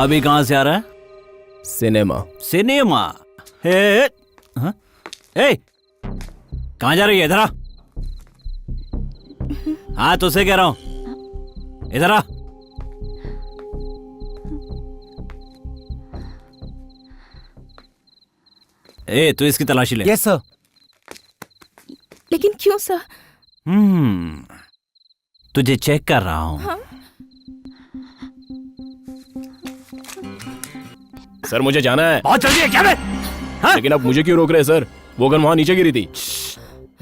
अभी कहाँ से आ रहा है? सिनेमा। सिनेमा? हे, हाँ? ए, कहाँ जा रही है? इधर आ। हाँ तुझसे कह रहा हूँ, इधर आ। ए, तू इसकी तलाशी ले। Yes sir. लेकिन क्यों सर? तुझे चेक कर रहा हूँ। हाँ? सर मुझे जाना है। बहुत जल्दी है क्या बे? हाँ? लेकिन आप मुझे क्यों रोक रहे हैं सर? वो गन वहां नीचे गिरी थी।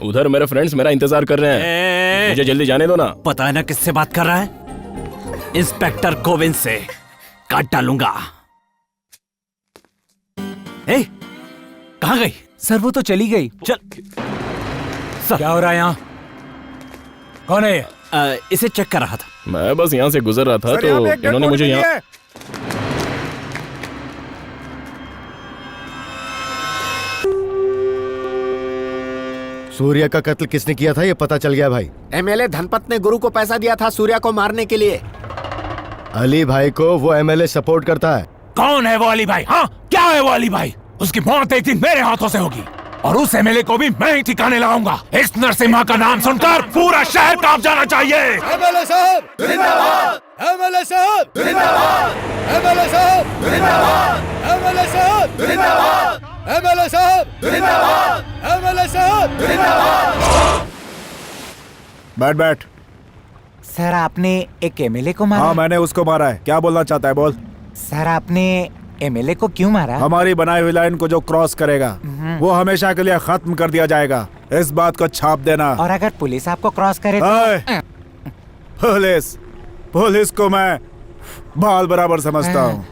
उधर मेरे फ्रेंड्स मेरा इंतजार कर रहे हैं। मुझे जल्दी जाने दो ना। पता है ना किससे बात कर रहा है? इंस्पेक्टर कोविंद से। काट डालूंगा। ए, कहाँ गई? सर वो तो चली गई। चल। क्या हो रहा है यहाँ? कौन है ये? इसे चेक कर रहा था। मैं बस यहाँ से गुजर रहा था तो इन्होंने मुझे यहाँ। सूर्या का कत्ल किसने किया था ये पता चल गया भाई। एमएलए धनपत ने गुरु को पैसा दिया था सूर्या को मारने के लिए। अली भाई को वो एमएलए सपोर्ट करता है। कौन है वो अली भाई? हाँ क्या है वो अली भाई? उसकी मौत एक दिन मेरे हाथों से होगी और उस एमएलए को भी मैं ही ठिकाने लगाऊंगा। इस नरसिम्हा का नाम सुनकर पूरा शहर कांप जाना चाहिए। एमएलए साहब जिंदाबाद! एमएलए साहब जिंदाबाद! एमएलए साहब जिंदाबाद! एमएलए साहब जिंदाबाद! एमएलए साहब जिंदाबाद! एमएलए साहब जिंदाबाद! बैठ बैठ। सर आपने एक एमएलए को मारा? हाँ मैंने उसको मारा है। क्या बोलना चाहता है बोल। सर आपने एमएलए को क्यों मारा? हमारी बनाई हुई लाइन को जो क्रॉस करेगा वो हमेशा के लिए खत्म कर दिया जाएगा। इस बात को छाप देना। और अगर पुलिस आपको क्रॉस करे तो? पुलिस को मैं बाल बराबर समझता हूँ।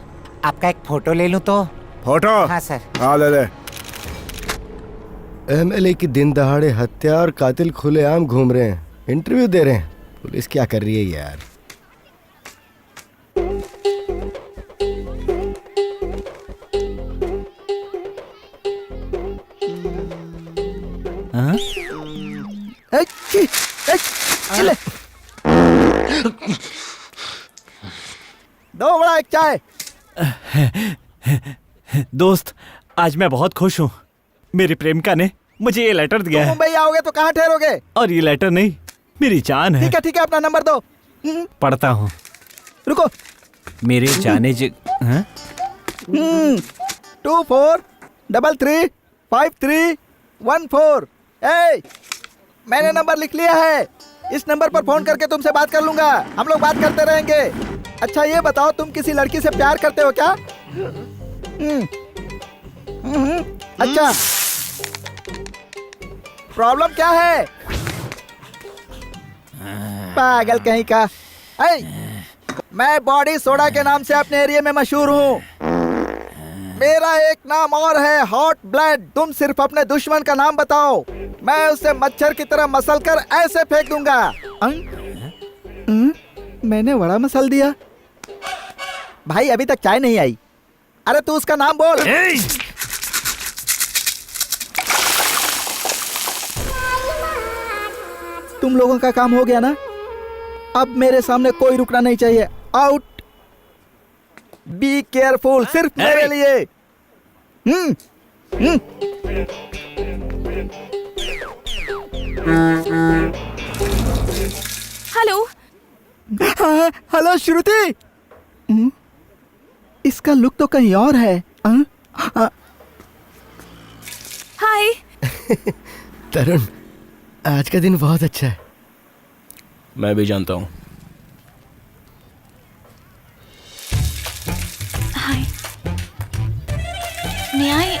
आपका एक फोटो ले लूं तो? फोटो? हाँ सर। हाँ ले ले। एमएलए की दिन दहाड़े हत्या और कातिल खुलेआम घूम रहे हैं, इंटरव्यू दे रहे हैं। पुलिस क्या कर रही है यार? दो बड़ा एक चाय। दोस्त, आज मैं बहुत खुश हूँ। मेरी प्रेमिका ने मुझे ये लेटर दिया है। मुंबई आओगे तो कहाँ ठहरोगे? और ये लेटर नहीं, मेरी जान है। ठीक है अपना नंबर दो। पढ़ता हूँ। रुको। मेरे जाने 24335314। मैंने नंबर लिख लिया है। इस नंबर पर फोन करके तुमसे बात कर लूंगा। हम लोग बात करते रहेंगे। अच्छा ये बताओ तुम किसी लड़की से प्यार करते हो क्या? अच्छा प्रॉब्लम क्या है? पागल कहीं का। मैं बॉडी सोडा के नाम से अपने एरिया में मशहूर हूँ। मेरा एक नाम और है, हॉट ब्लड। तुम सिर्फ अपने दुश्मन का नाम बताओ, मैं उसे मच्छर की तरह मसल कर ऐसे फेंक दूंगा। मैंने बड़ा मसल दिया। भाई अभी तक चाय नहीं आई। अरे तू उसका नाम बोल। तुम लोगों का काम हो गया ना? अब मेरे सामने कोई रुकना नहीं चाहिए। आउट। बी केयरफुल, सिर्फ मेरे लिए। हेलो। हेलो श्रुति। इसका लुक तो कहीं और है। हाय। तरुण, आज का दिन बहुत अच्छा है। मैं भी जानता हूँ। हाय। मैं आई।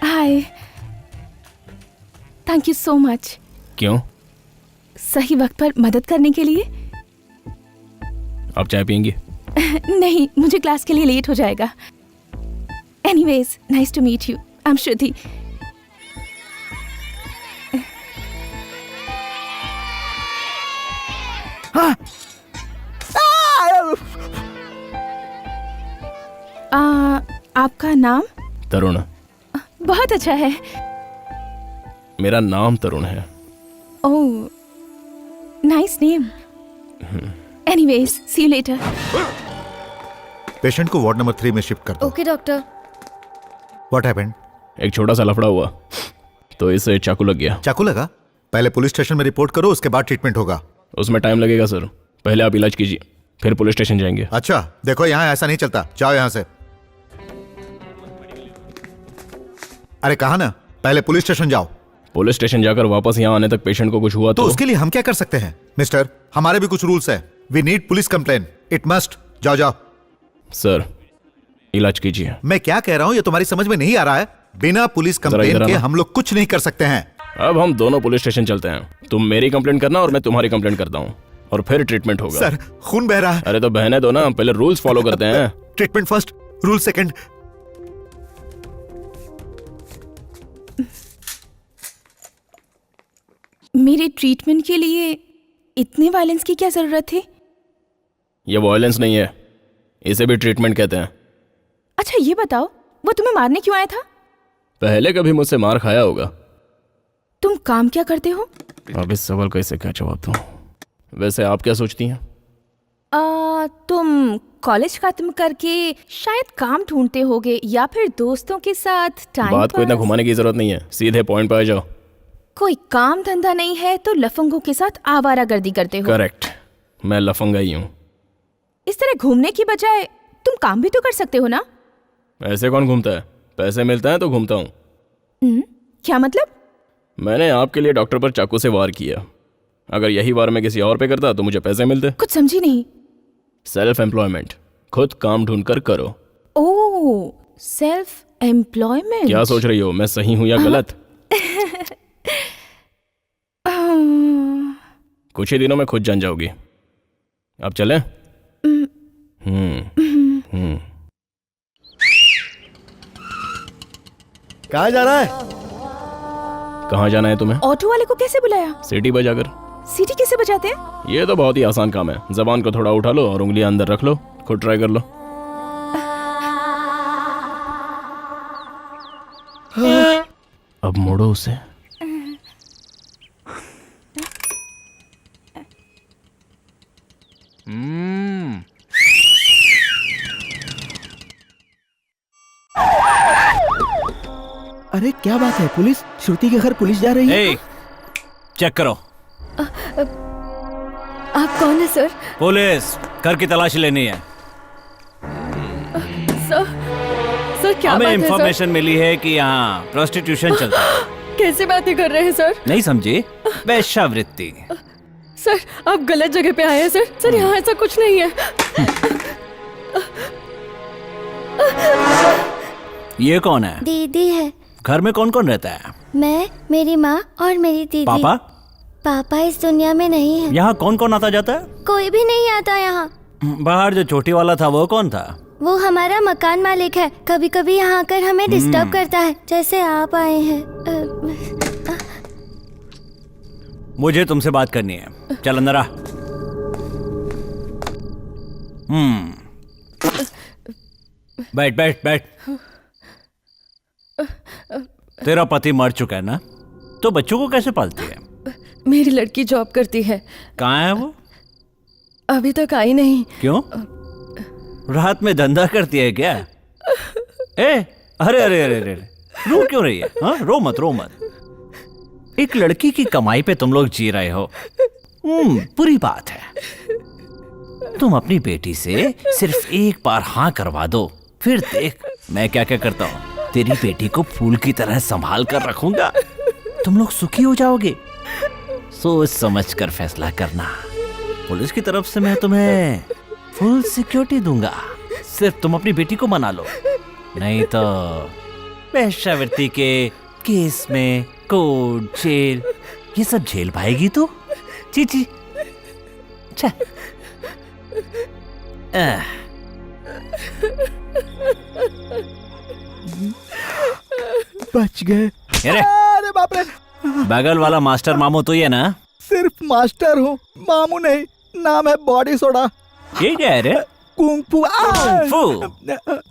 Hi. Thank you so much. क्यों? सही वक्त पर मदद करने के लिए। आप चाय पियेंगे? नहीं, मुझे क्लास के लिए लेट हो जाएगा। Anyways, nice to meet you. I am Shruti. आपका नाम? तरुण। बहुत अच्छा है। मेरा नाम तरुण है। ओह, Nice name. Anyways, see you later. Patient को वार्ड नंबर 3 में शिफ्ट कर दो। Okay doctor. What happened? एक छोटा सा लफड़ा हुआ तो इसे चाकू लग गया। चाकू लगा? पहले पुलिस स्टेशन में रिपोर्ट करो, उसके बाद ट्रीटमेंट होगा। उसमें टाइम लगेगा सर, पहले आप इलाज कीजिए फिर पुलिस स्टेशन जाएंगे। अच्छा देखो, यहाँ ऐसा नहीं चलता, जाओ यहाँ से। अरे कहा ना, पहले पुलिस स्टेशन जाओ। पुलिस स्टेशन जाकर वापस यहाँ आने तक पेशेंट को कुछ हुआ तो उसके लिए हम क्या कर सकते हैं मिस्टर? हमारे भी कुछ रूल्स है। We need police complaint, it must. जाओ जाओ। सर इलाज कीजिए। मैं क्या कह रहा हूँ ये तुम्हारी समझ में नहीं आ रहा है? बिना पुलिस इधर कंप्लेन के आना। हम लोग कुछ नहीं कर सकते हैं। अब हम दोनों पुलिस स्टेशन चलते हैं, तुम मेरी कंप्लेंट करना और मैं तुम्हारी कंप्लेंट करता हूँ और फिर ट्रीटमेंट होगा। सर खून बह रहा है। अरे तो बहने दो ना, पहले रूल्स फॉलो करते हैं। Treatment first, rule second. मेरे ट्रीटमेंट के लिए इतने वायलेंस की क्या जरूरत थी? ये वायलेंस नहीं है, इसे भी ट्रीटमेंट कहते हैं। अच्छा ये बताओ, वो तुम्हें मारने क्यों आया था? पहले कभी मुझसे मार खाया होगा। तुम काम क्या करते हो? अब इस सवाल का इसे क्या जवाब दूं? वैसे आप क्या सोचती हैं? तुम कॉलेज खत्म करके शायद काम ढूंढते होगे या फिर दोस्तों के साथ टाइम बात को इतना घुमाने की जरूरत नहीं है, सीधे पॉइंट पे आ जाओ। कोई काम धंधा नहीं है तो लफंगों के साथ आवारागर्दी करते हो। करेक्ट, मैं लफंगा ही हूँ। इस तरह घूमने की बजाय तुम काम भी तो कर सकते हो ना? ऐसे कौन घूमता है? पैसे मिलता है तो घूमता हूँ। क्या मतलब? मैंने आपके लिए डॉक्टर पर चाकू से वार किया, अगर यही वार मैं किसी और पे करता तो मुझे पैसे मिलते। कुछ समझी नहीं। सेल्फ एम्प्लॉयमेंट, खुद काम ढूंढ कर करो। ओह, सेल्फ एम्प्लॉयमेंट। क्या सोच रही हो, मैं सही हूँ या गलत? कुछ ही दिनों में खुद जान जाओगी। अब चलें? कहाँ जा रहा है? कहाँ जाना है तुम्हें? ऑटो वाले को कैसे बुलाया? सीटी बजाकर। सीटी कैसे बजाते हैं? ये तो बहुत ही आसान काम है, जबान को थोड़ा उठा लो और उंगलियां अंदर रख लो, खुद ट्राई कर लो। अब मोड़ो उसे। अरे क्या बात है, पुलिस? श्रुति के घर पुलिस जा रही है? ए, चेक करो। आप कौन है सर? पुलिस, घर की तलाशी लेनी है। सर क्या हमें बात है सर? इंफॉर्मेशन मिली है कि यहाँ प्रोस्टिट्यूशन चलता है। कैसे बातें कर रहे हैं सर? नहीं समझी? वेश्यावृत्ति। सर आप गलत जगह पे आए हैं सर। सर यहाँ ऐसा कुछ नहीं है। ये कौन है? दीदी है। घर में कौन कौन रहता है? मैं, मेरी माँ और मेरी दीदी। पापा? पापा इस दुनिया में नहीं है। यहाँ कौन कौन आता जाता है? कोई भी नहीं आता यहाँ। बाहर जो छोटी वाला था वो कौन था? वो हमारा मकान मालिक है, कभी कभी यहाँ आकर हमें डिस्टर्ब करता है, जैसे आप आए हैं। मुझे तुमसे बात करनी है, चल अंदर आ। बैठ बैठ बैठ। तेरा पति मर चुका है ना, तो बच्चों को कैसे पालती है? मेरी लड़की जॉब करती है। कहाँ है वो? अभी तक आई नहीं। क्यों? रात में धंधा करती है क्या? ए, अरे अरे अरे अरे, रो क्यों रही है? हाँ, रो मत रो मत। एक लड़की की कमाई पे तुम लोग जी रहे हो, बुरी बात है। तुम अपनी बेटी से सिर्फ एक बार हाँ करवा दो, फिर देख मैं क्या क्या करता हूँ। तेरी बेटी को फूल की तरह संभाल कर रखूंगा, तुम लोग सुखी हो जाओगे। सोच समझ कर फैसला करना। पुलिस की तरफ से मैं तुम्हें फुल सिक्योरिटी दूंगा, सिर्फ तुम अपनी बेटी को मना लो, नहीं तो वेश्यावृत्ति के केस में कोर्ट, जेल, ये सब झेल पाएगी तू? चीची अच्छा। बच गए। अरे अरे बाप रे, बगल वाला मास्टर मामू तो ये ना? सिर्फ मास्टर हूँ, मामू नहीं। नाम है बॉडी सोडा। ये क्या है रे? कुंग फू।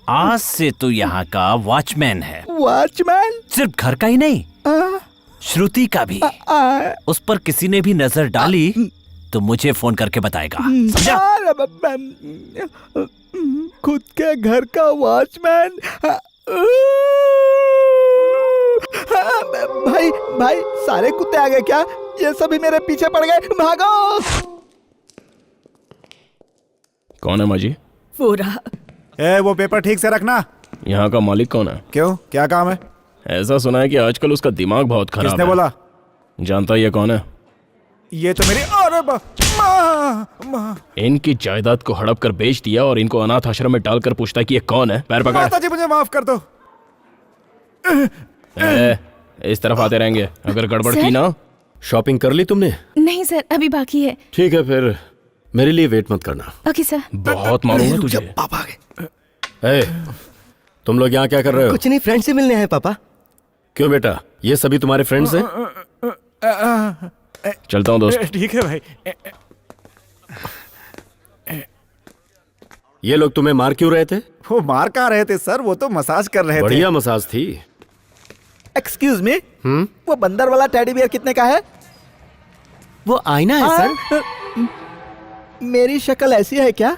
आज से तू यहाँ का वॉचमैन है। वॉचमैन? सिर्फ घर का ही नहीं, श्रुति का भी। उस पर किसी ने भी नजर डाली तो मुझे फोन करके बताएगा, समझा? खुद के घर का वॉचमैन। भाई भाई सारे कुत्ते आ गए क्या? ये सभी मेरे पीछे पड़ गए, भागो। कौन है माजी? वो रहा। वो पेपर ठीक से रखना। यहाँ का मालिक कौन है? क्यों, क्या काम है? ऐसा सुना है कि आजकल उसका दिमाग बहुत खराब किसने है। बोला? जानता ये कौन है? ये तो मेरी अरे माँ। इनकी जायदाद को हड़प कर बेच दिया और इनको अनाथ आश्रम में डालकर पूछता है कि ये कौन है। पैर पकड़। माता जी मुझे माफ कर दो। इस तरफ आते रहेंगे, अगर गड़बड़ सर? की ना। शॉपिंग कर ली तुमने? नहीं सर, अभी बाकी है। ठीक है, फिर मेरे लिए वेट मत करना। Okay sir. बहुत मारूंगा तुझे। पापा आ गए। तुम लोग यहाँ क्या कर रहे हो? कुछ नहीं, फ्रेंड से मिलने हैं पापा। क्यों बेटा, ये सभी तुम्हारे फ्रेंड्स हैं? चलता हूँ दोस्त। ठीक है भाई। ये लोग तुम्हें मार क्यों रहे थे? वो मार कहाँ रहे थे सर, वो तो मसाज कर रहे थे। बढ़िया मसाज थी। एक्सक्यूज मी, वो बंदर वाला टेडी बियर कितने का है? वो आईना है सर। मेरी शक्ल ऐसी है क्या?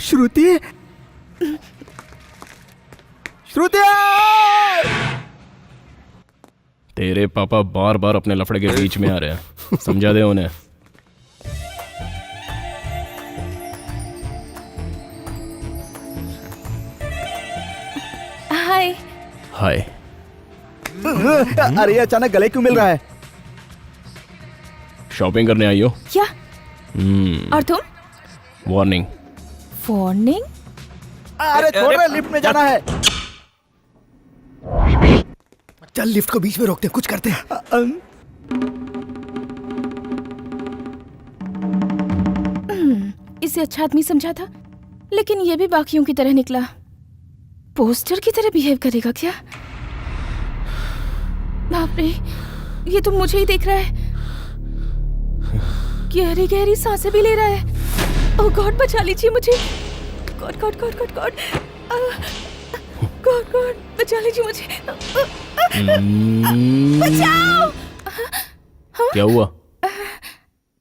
श्रुति, श्रुति! तेरे पापा बार बार अपने लफड़े के बीच में आ रहे हैं, समझा दे उन्हें। हाय। हाय। अरे अचानक गले क्यों मिल रहा है? शॉपिंग करने आई हो? क्या? और तुम? वार्निंग। वार्निंग? अरे छोड़ रहे, लिफ्ट में जाना है। चल लिफ्ट को बीच में रोकते हैं, कुछ करते हैं। इसे अच्छा आदमी समझा था, लेकिन ये भी बाकियों की तरह निकला। पोस्टर की तरह बिहेव करेगा क्या? बाप रे, ये तो मुझे ही देख रहा है। गहरी गहरी सांसें भी ले रहा है। ओह गॉड, बचा लीजिए मुझे। God God God God God God God, बचा लीजिए मुझे। बचाओ। क्या हुआ?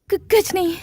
कुछ नहीं।